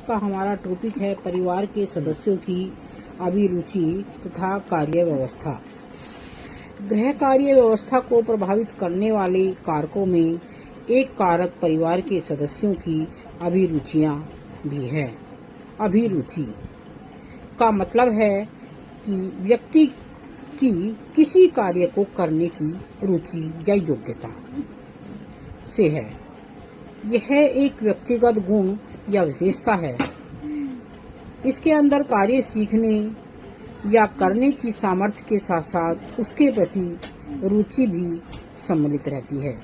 का हमारा टॉपिक है परिवार के सदस्यों की अभिरुचि तथा कार्य व्यवस्था। गृह कार्य व्यवस्था को प्रभावित करने वाले कारकों में एक कारक परिवार के सदस्यों की अभिरुचियां भी है। अभिरुचि का मतलब है कि व्यक्ति की किसी कार्य को करने की रुचि या योग्यता से है। यह एक व्यक्तिगत गुण या विशेषता है। इसके अंदर कार्य सीखने या करने की सामर्थ्य के साथ साथ उसके प्रति रुचि भी सम्मिलित रहती है।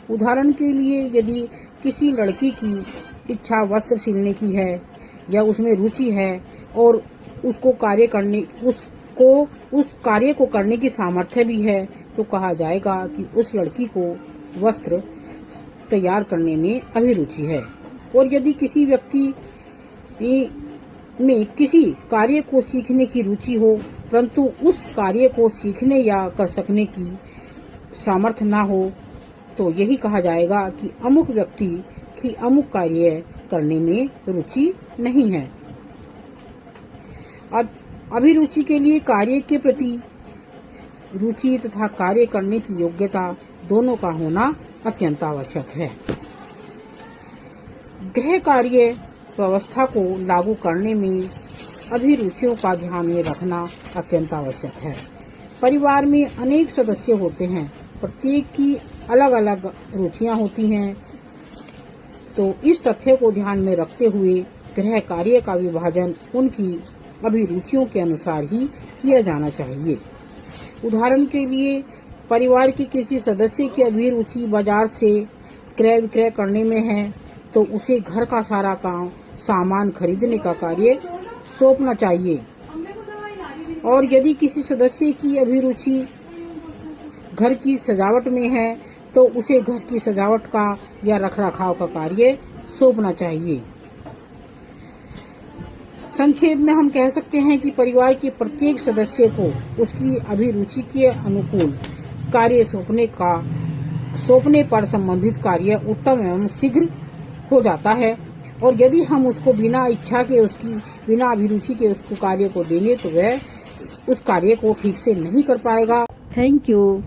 उदाहरण के लिए यदि किसी लड़की की इच्छा वस्त्र सिलने की है या उसमें रुचि है और उस कार्य को करने की सामर्थ्य भी है, तो कहा जाएगा कि उस लड़की को वस्त्र तैयार करने में अभिरुचि है। और यदि किसी व्यक्ति में किसी कार्य को सीखने की रुचि हो परंतु उस कार्य को सीखने या कर सकने की सामर्थ्य ना हो, तो यही कहा जाएगा कि अमुक व्यक्ति की अमुक कार्य करने में रुचि नहीं है। अब अभिरुचि के लिए कार्य के प्रति रुचि तथा कार्य करने की योग्यता दोनों का होना अत्यंत आवश्यक है। गृह कार्य व्यवस्था को लागू करने में अभिरुचियों का ध्यान में रखना अत्यंत आवश्यक है। परिवार में अनेक सदस्य होते हैं, प्रत्येक की अलग अलग रुचियां होती हैं, तो इस तथ्य को ध्यान में रखते हुए गृह कार्य का विभाजन उनकी अभिरुचियों के अनुसार ही किया जाना चाहिए। उदाहरण के लिए परिवार के किसी सदस्य की अभिरुचि बाजार से क्रय विक्रय करने में है, तो उसे घर का सारा काम सामान खरीदने का कार्य सौंपना चाहिए। और यदि किसी सदस्य की अभिरुचि घर की सजावट में है, तो उसे घर की सजावट का या रखरखाव का कार्य सौंपना चाहिए। संक्षेप में हम कह सकते हैं कि परिवार के प्रत्येक सदस्य को उसकी अभिरुचि के अनुकूल कार्य सौंपने पर संबंधित कार्य उत्तम एवं शीघ्र हो जाता है। और यदि हम उसको बिना इच्छा के बिना अभिरुचि के उसको कार्य को देंगे तो वह उस कार्य को ठीक से नहीं कर पाएगा। Thank you.